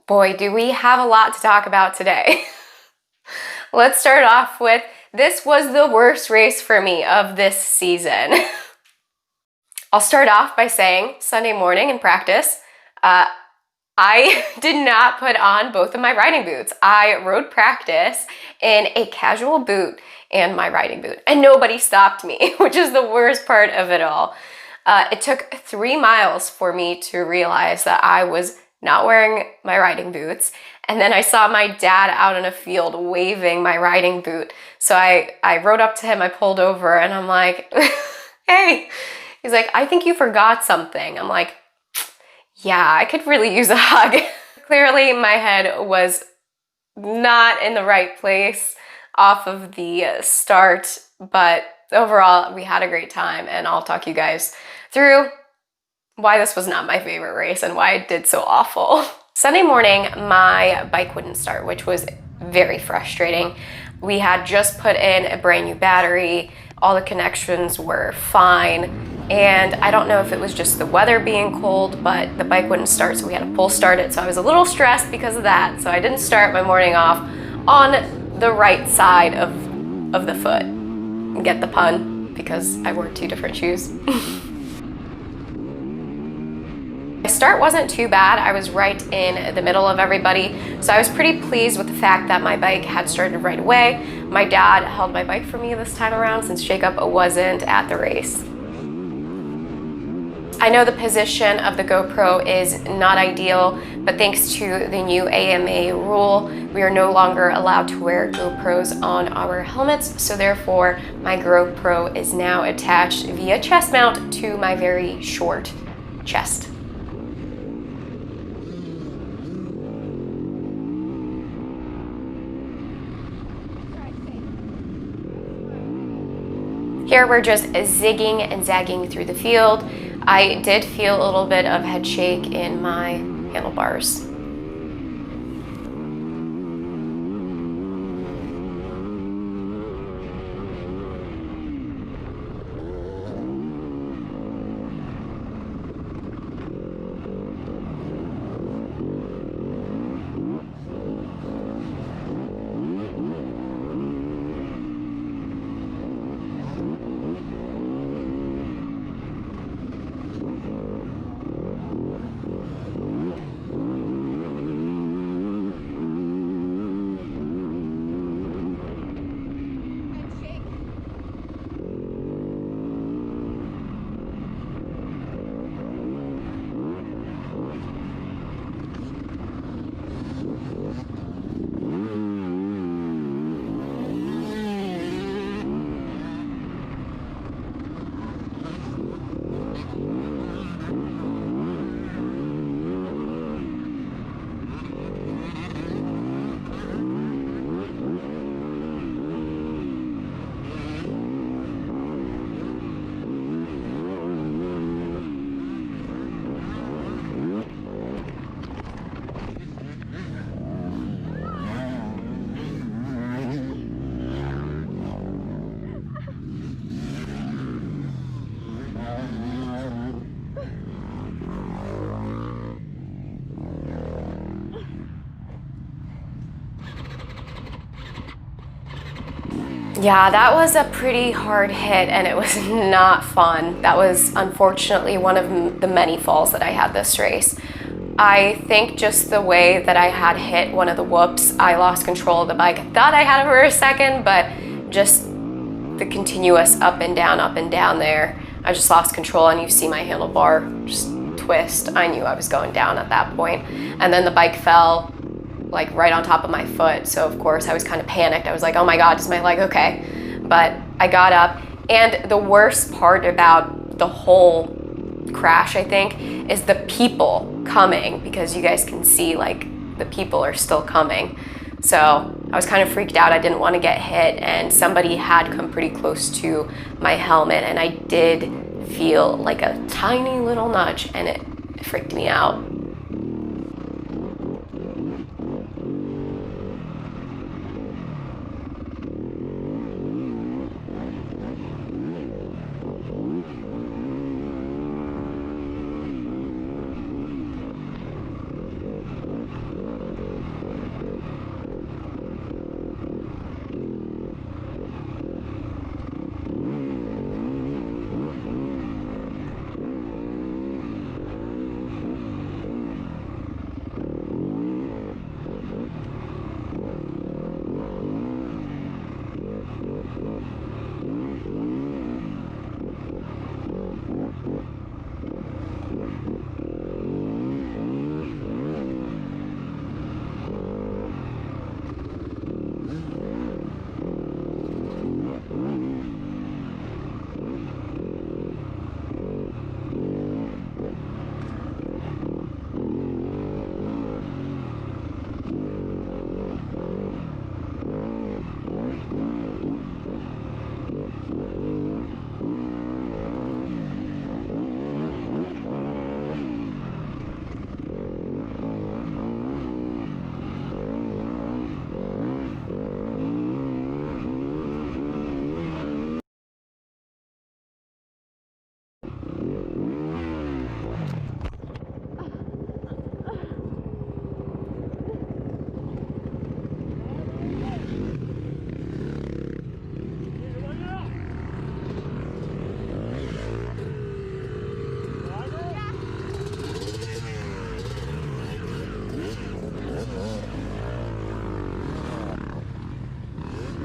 Boy, do we have a lot to talk about today. Let's start off with, this was the worst race for me of this season. I'll start off by saying Sunday morning in practice, I did not put on both of my riding boots. I rode practice in a casual boot and my riding boot, and nobody stopped me, which is the worst part of it all. It took 3 miles for me to realize that I was not wearing my riding boots. And then I saw my dad out in a field waving my riding boot. So I rode up to him, I pulled over, and I'm like, hey. He's like, I think you forgot something. I'm like, yeah, I could really use a hug. Clearly my head was not in the right place off of the start, but overall we had a great time, and I'll talk you guys through why this was not my favorite race and why I did so awful. Sunday morning, my bike wouldn't start, which was very frustrating. We had just put in a brand new battery, all the connections were fine, and I don't know if it was just the weather being cold, but the bike wouldn't start, so we had to pull start it, so I was a little stressed because of that. So I didn't start my morning off on the right side of the foot. Get the pun, because I wore 2 different shoes. My start wasn't too bad. I was right in the middle of everybody, so I was pretty pleased with the fact that my bike had started right away. My dad held my bike for me this time around since Jacob wasn't at the race. I know the position of the GoPro is not ideal, but thanks to the new AMA rule, we are no longer allowed to wear GoPros on our helmets, so therefore my GoPro is now attached via chest mount to my very short chest. Here we're just zigging and zagging through the field. I did feel a little bit of head shake in my handlebars. Yeah, that was a pretty hard hit, and it was not fun. That was unfortunately one of the many falls that I had this race. I think just the way that I had hit one of the whoops, I lost control of the bike. I thought I had it for a second, but just the continuous up and down there, I just lost control, and you see my handlebar just twist. I knew I was going down at that point. And then the bike fell like right on top of my foot. So of course I was kind of panicked. I was like, oh my God, is my leg okay? But I got up, and the worst part about the whole crash, I think, is the people coming, because you guys can see like the people are still coming. So I was kind of freaked out. I didn't want to get hit, and somebody had come pretty close to my helmet, and I did feel like a tiny little nudge, and it freaked me out.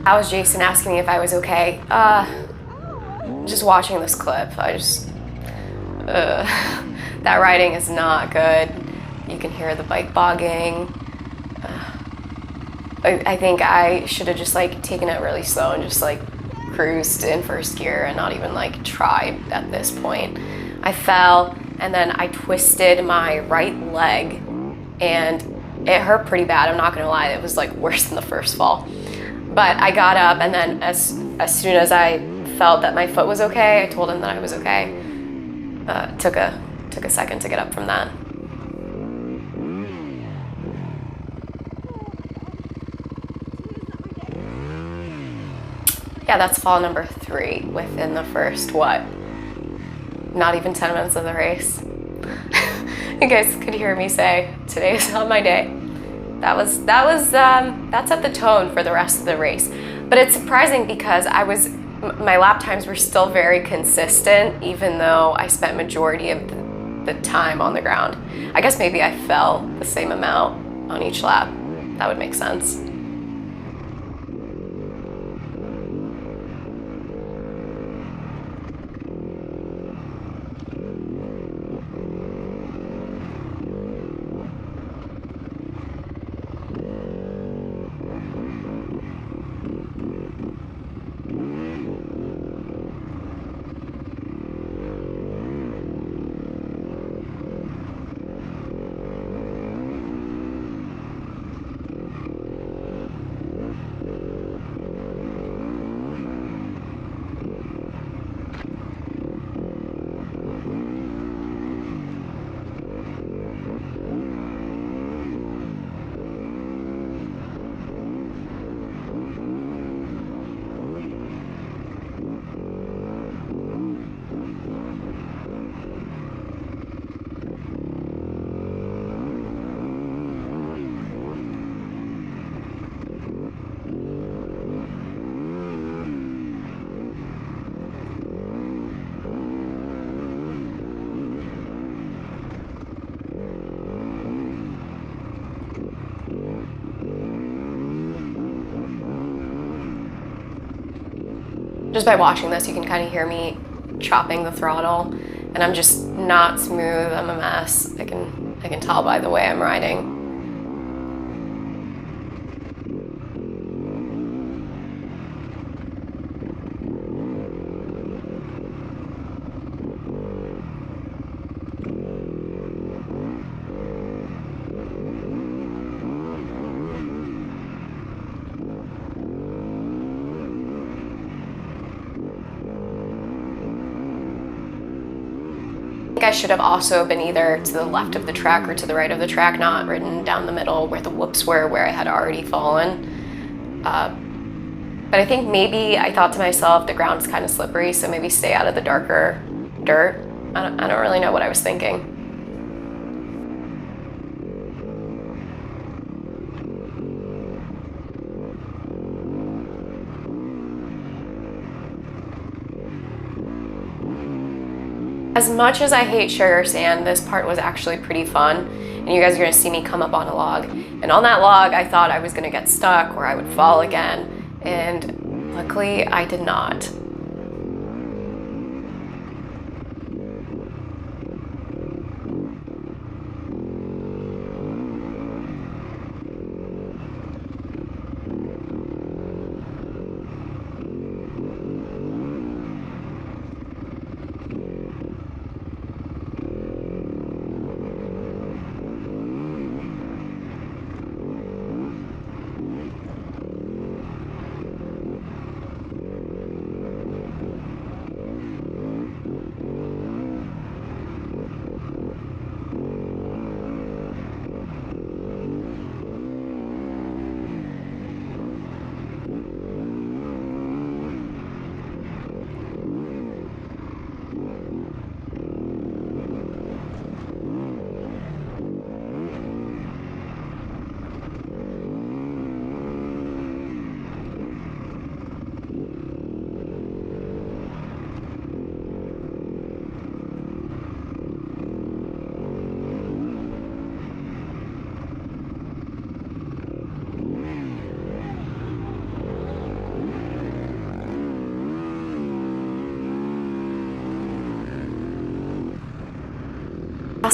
How was Jason asking me if I was okay? Just watching this clip, that riding is not good. You can hear the bike bogging. I think I should have just like taken it really slow and just like cruised in first gear and not even like tried at this point. I fell and then I twisted my right leg and it hurt pretty bad. I'm not gonna lie, it was like worse than the first fall. But I got up and then as soon as I felt that my foot was okay, I told him that I was okay. Took a second to get up from that. Yeah, that's fall number 3 within the first, not even 10 minutes of the race. You guys could hear me say, today is not my day. That set the tone for the rest of the race. But it's surprising because my lap times were still very consistent, even though I spent majority of the time on the ground. I guess maybe I fell the same amount on each lap. That would make sense. Just by watching this, you can kind of hear me chopping the throttle, and I'm just not smooth. I'm a mess. I can tell by the way I'm riding. I think I should have also been either to the left of the track or to the right of the track, not ridden down the middle where the whoops were, where I had already fallen. But I think maybe I thought to myself, the ground's kind of slippery, so maybe stay out of the darker dirt. I don't really know what I was thinking. As much as I hate sugar sand, this part was actually pretty fun, and you guys are gonna see me come up on a log. And on that log, I thought I was gonna get stuck or I would fall again, and luckily I did not.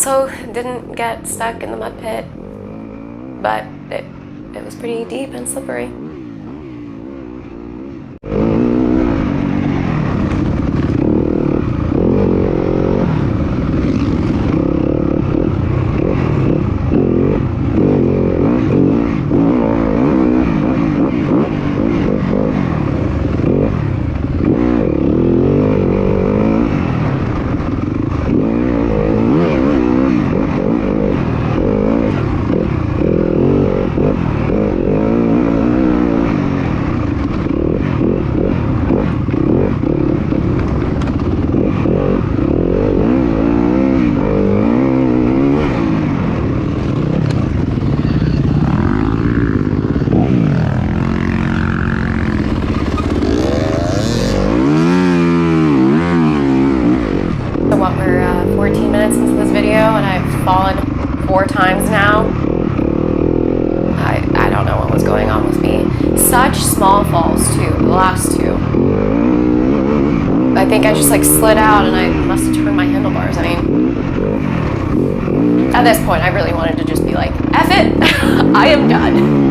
Also, didn't get stuck in the mud pit, but it was pretty deep and slippery. We're 14 minutes into this video and I've fallen 4 times now. I don't know what was going on with me. Such small falls too, the last 2. I think I just like slid out and I must have turned my handlebars. I mean, at this point I really wanted to just be like, F it, I am done.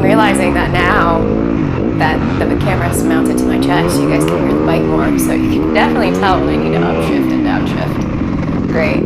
Realizing that now that the camera's mounted to my chest, you guys can hear the bike more, so you can definitely tell when I need to upshift and downshift. Great.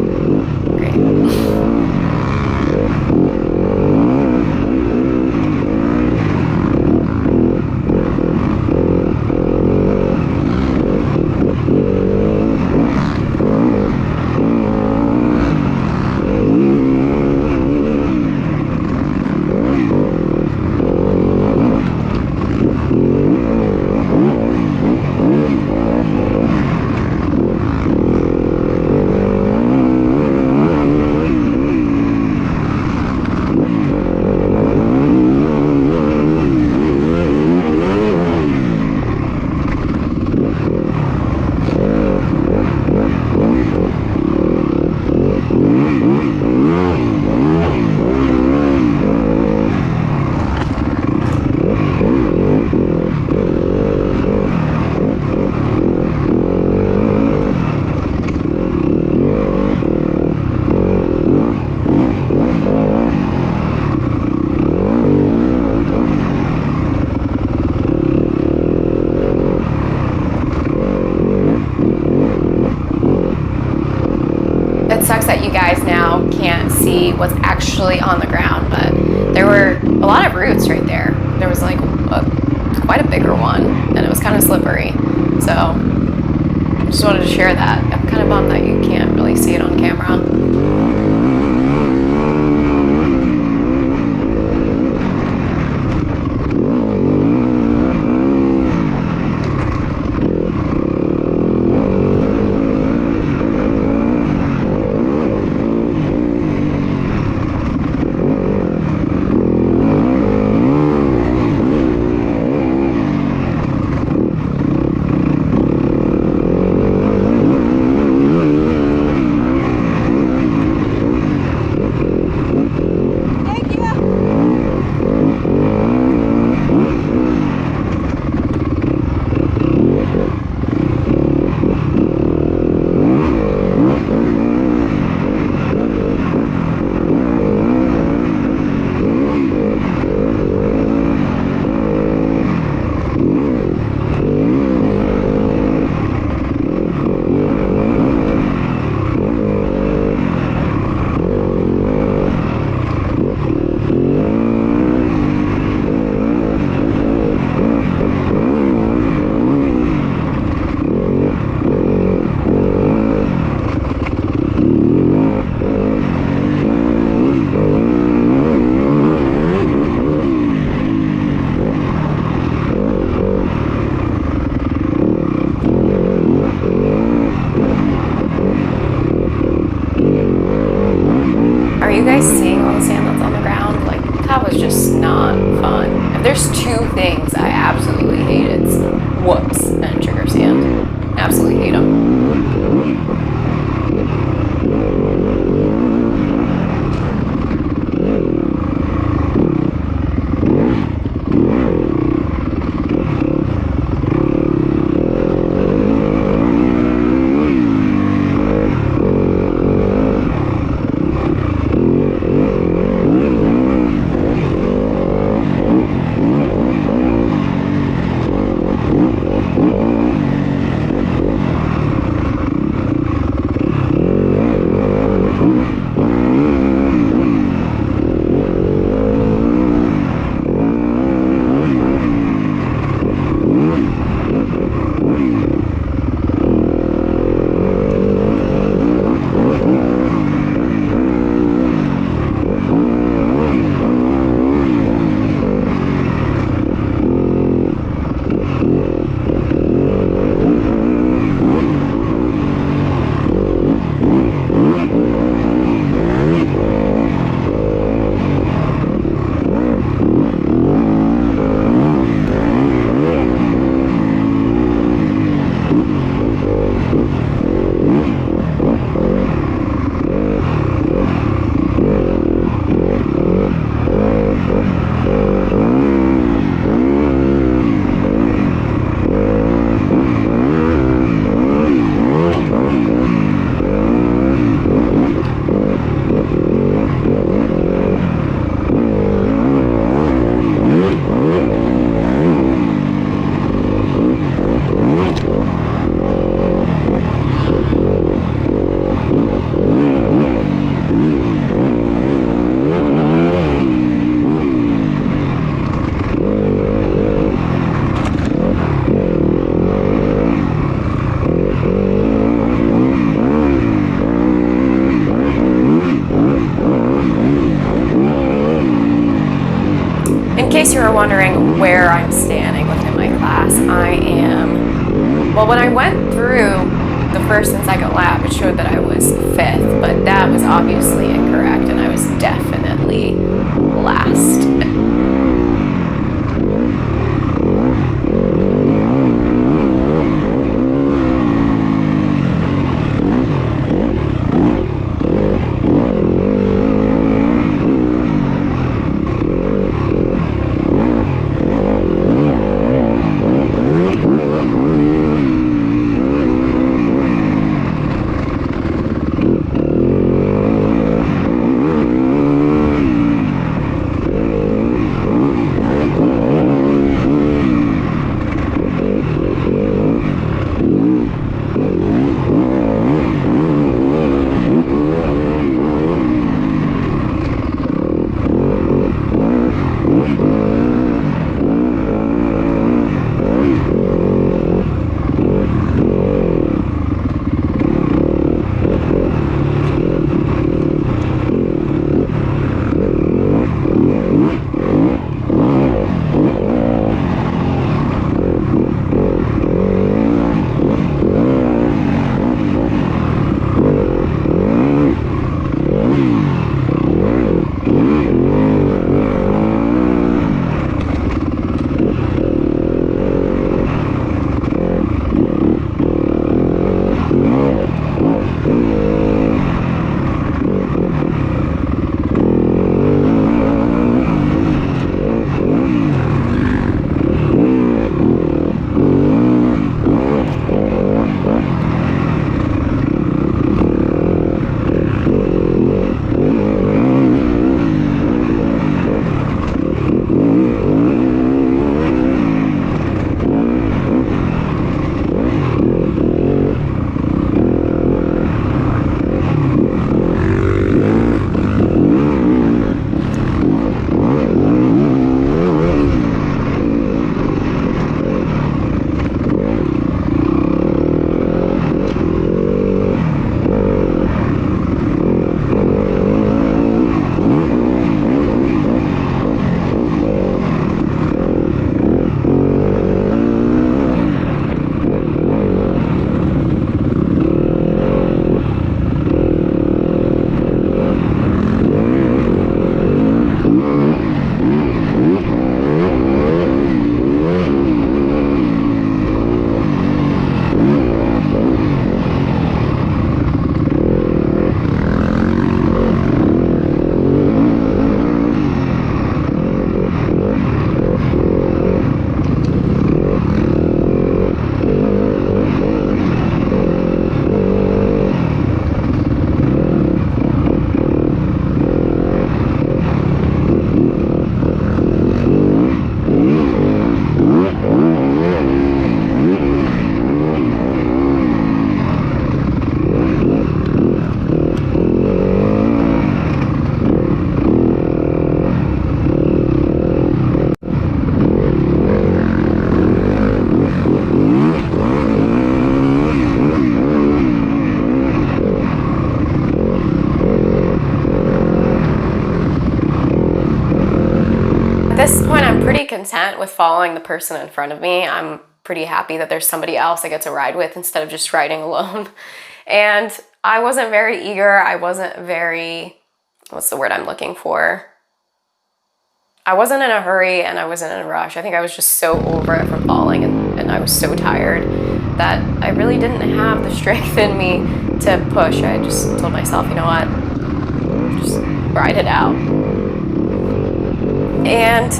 It sucks that you guys now can't see what's actually on the ground, but there were a lot of roots right there. There was like quite a bigger one, and it was kind of slippery. So I just wanted to share that. I'm kind of bummed that you can't really see it on camera. case you were wondering where I'm standing within my class, I am, well, when I went through the first and second lap, it showed that I was 5th, but that was obviously incorrect, and I was definitely last. this point, I'm pretty content with following the person in front of me. I'm pretty happy that there's somebody else I get to ride with instead of just riding alone. And I wasn't very eager. I wasn't very, what's the word I'm looking for? I wasn't in a hurry and I wasn't in a rush. I think I was just so over it from falling and I was so tired that I really didn't have the strength in me to push. I just told myself, you know what, just ride it out. And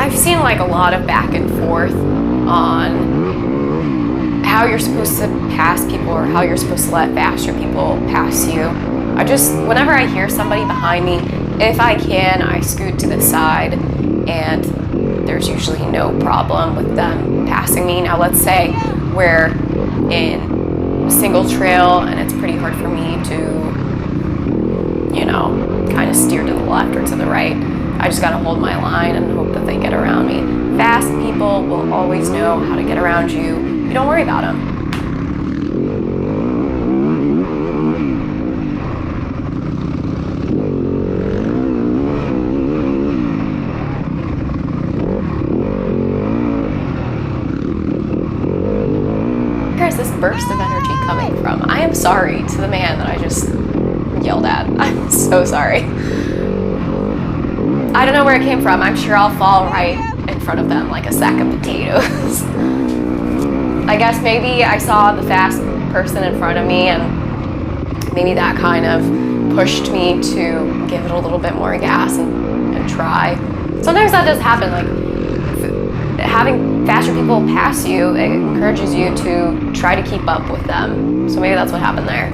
I've seen like a lot of back and forth on how you're supposed to pass people or how you're supposed to let faster people pass you. Whenever I hear somebody behind me, if I can, I scoot to the side and there's usually no problem with them passing me. Now let's say we're in a single trail and it's pretty hard for me to, you know, kind of steer to the left or to the right. I just gotta hold my line and hope that they get around me. Fast people will always know how to get around you. You don't worry about them. is this burst of energy coming from? I am sorry to the man that I just yelled at. I'm so sorry. I don't know where it came from. I'm sure I'll fall right in front of them like a sack of potatoes. I guess maybe I saw the fast person in front of me, and maybe that kind of pushed me to give it a little bit more gas and try. Sometimes that does happen, like having faster people pass you, it encourages you to try to keep up with them. So maybe that's what happened there.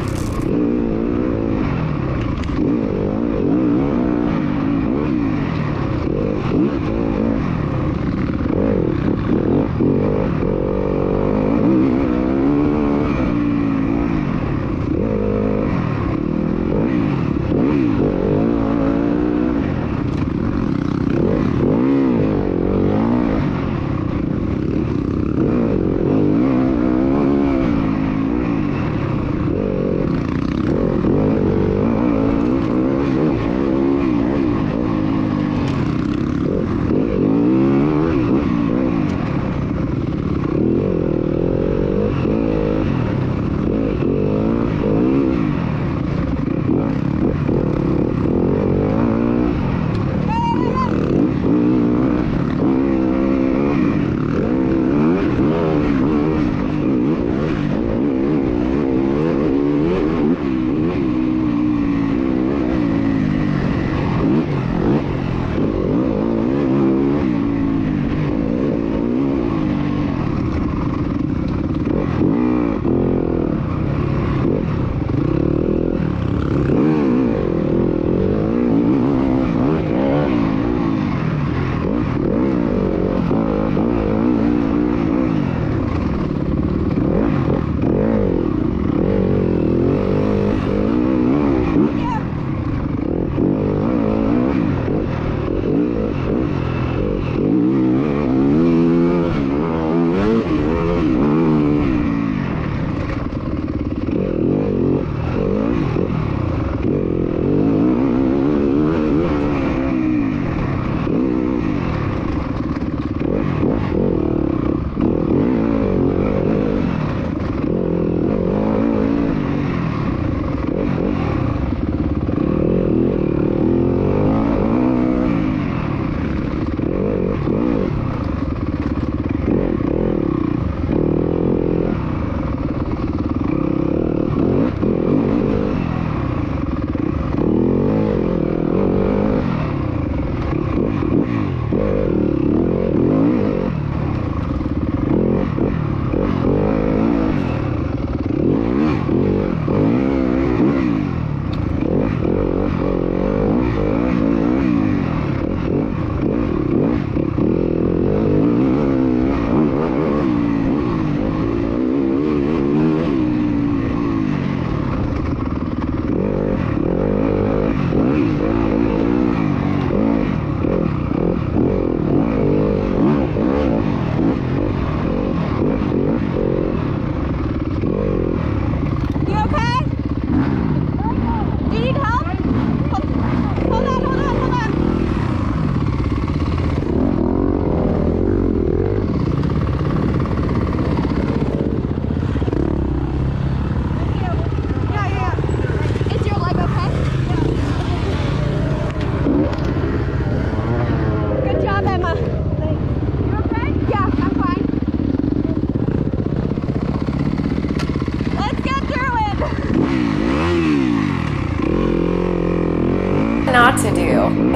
Not to do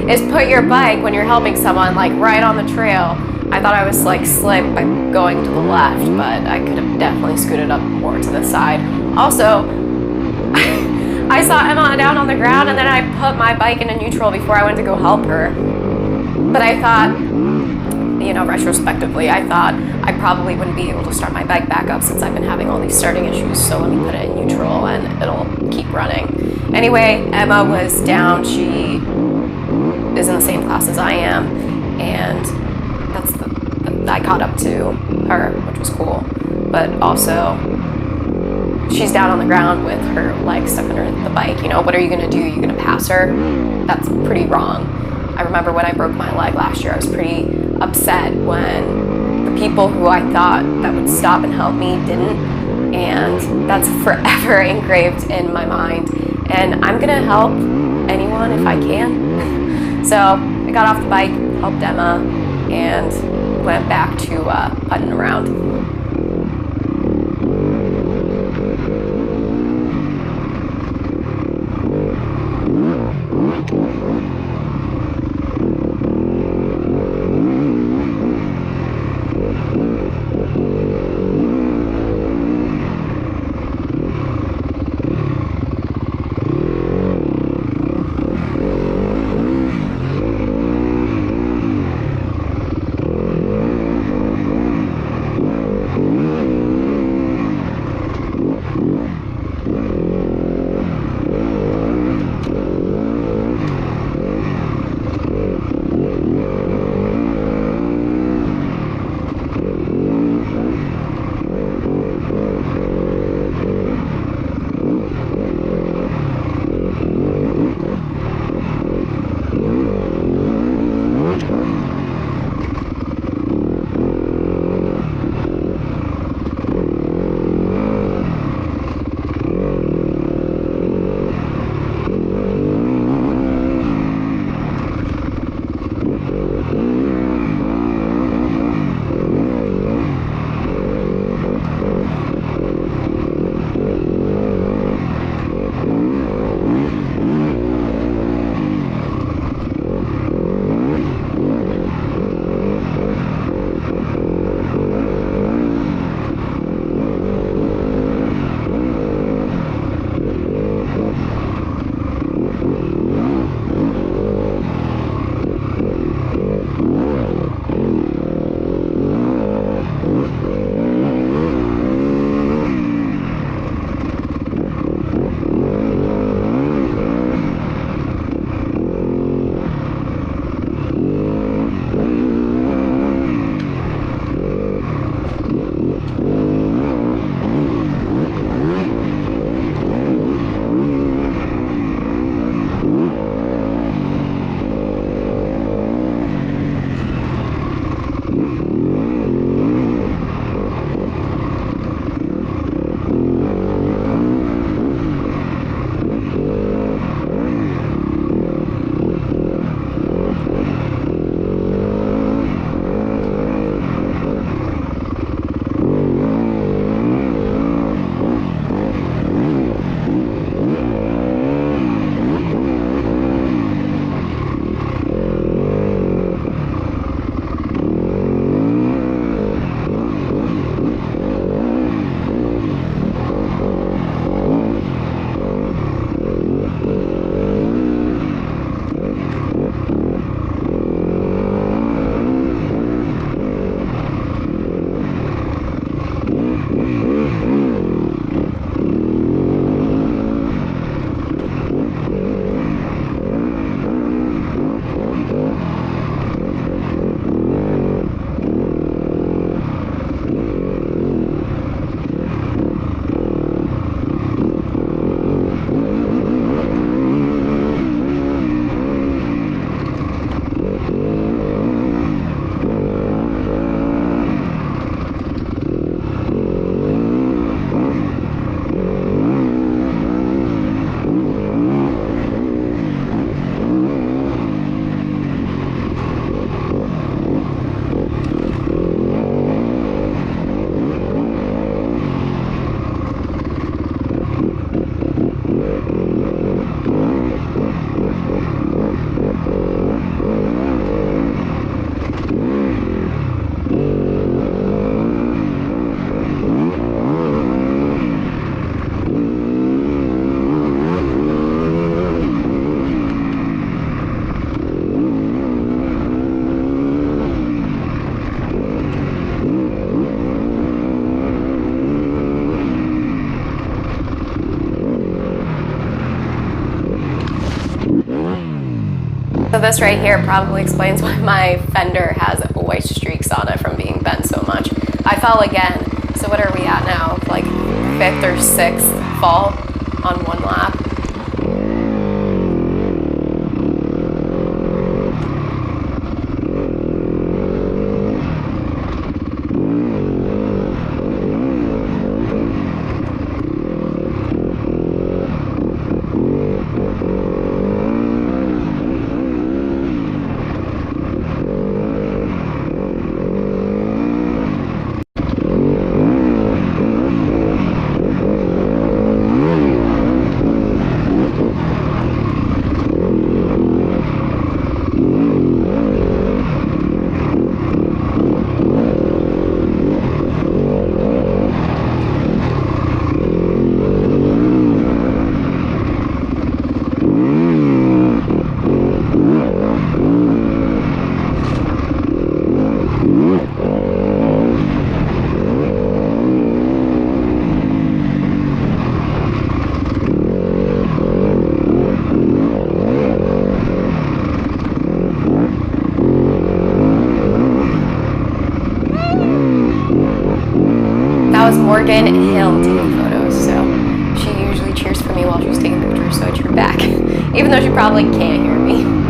is put your bike when you're helping someone like right on the trail. I thought I was like slick by going to the left, but I could have definitely scooted up more to the side. Also, I saw Emma down on the ground, and then I put my bike into neutral before I went to go help her. But I thought, you know, retrospectively, I thought I probably wouldn't be able to start my bike back up since I've been having all these starting issues, so let me put it in neutral and it'll keep running. Anyway, Emma was down. She is in the same class as I am, and I caught up to her, which was cool. But also, she's down on the ground with her leg stuck under the bike. You know, what are you gonna do? You're gonna pass her? That's pretty wrong. I remember when I broke my leg last year, I was pretty upset when the people who I thought that would stop and help me didn't, and that's forever engraved in my mind, and I'm gonna help anyone if I can. So I got off the bike, helped Emma, and went back to putting around. So this right here probably explains why my fender has white streaks on it from being bent so much. I fell again. So what are we at now? Like 5th or 6th fall on one lap. that was Morgan Hill taking photos, so she usually cheers for me while she's taking pictures, so I cheer back, even though she probably can't hear me.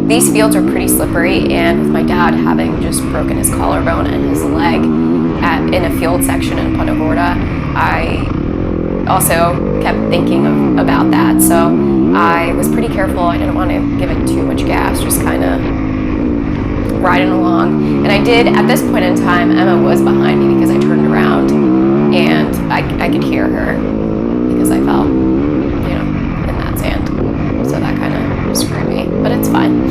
These fields are pretty slippery, and with my dad having just broken his collarbone and his leg in a field section in Punta Gorda, I also kept thinking about that. So I was pretty careful. I didn't want to give it too much gas, just kind of riding along. And I did, at this point in time, Emma was behind me because I turned around and I could hear her because I fell, in that sand. So that kind of screwed me, but it's fine.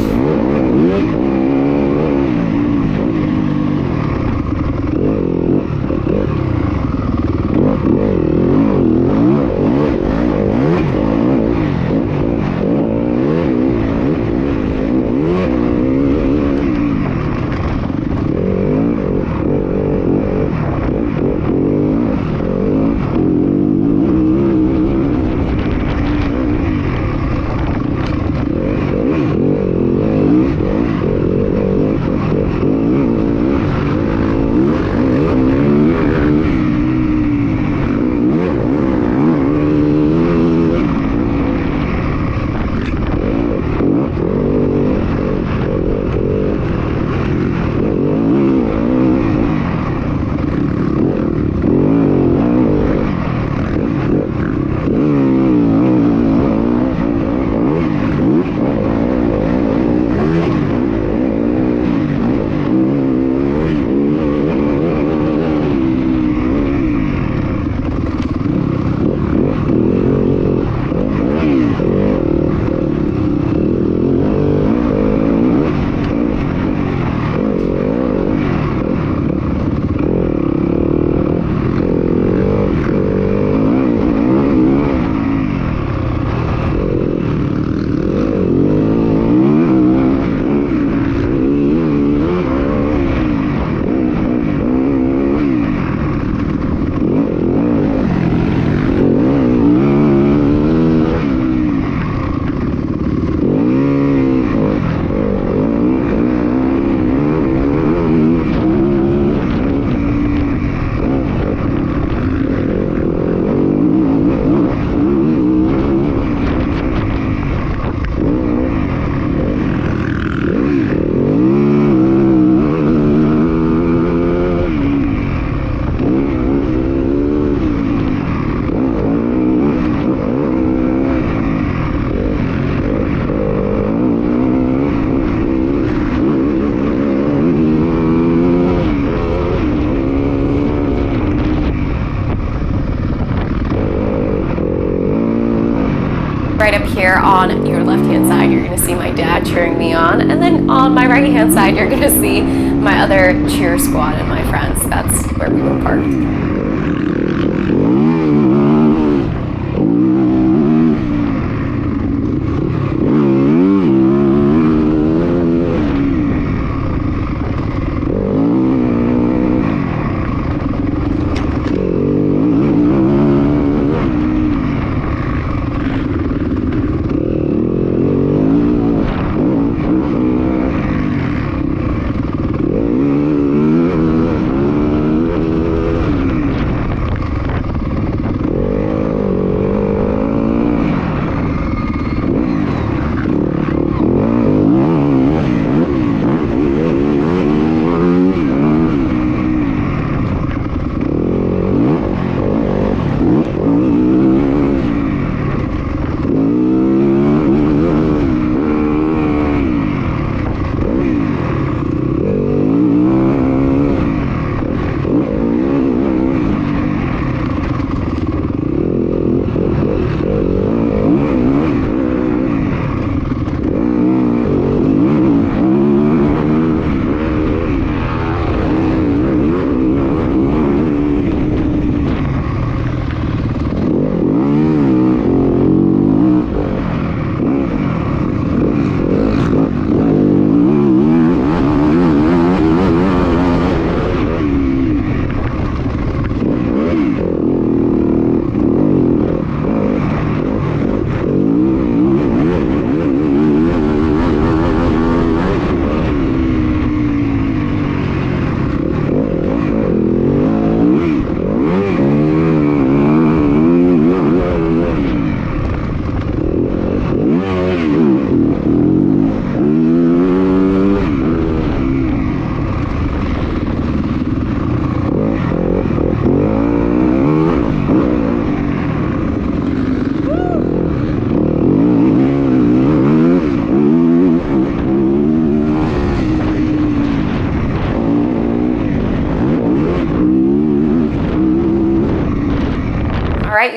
Right up here on your left-hand side, you're gonna see my dad cheering me on, and then on my right-hand side, you're gonna see my other cheer squad and my friends. That's where we were parked.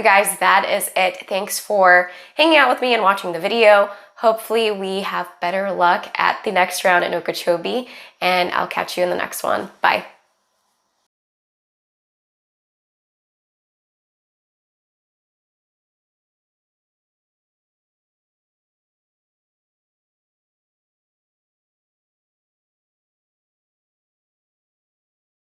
you guys, that is it. Thanks for hanging out with me and watching the video. Hopefully we have better luck at the next round in Okeechobee, and I'll catch you in the next one. Bye.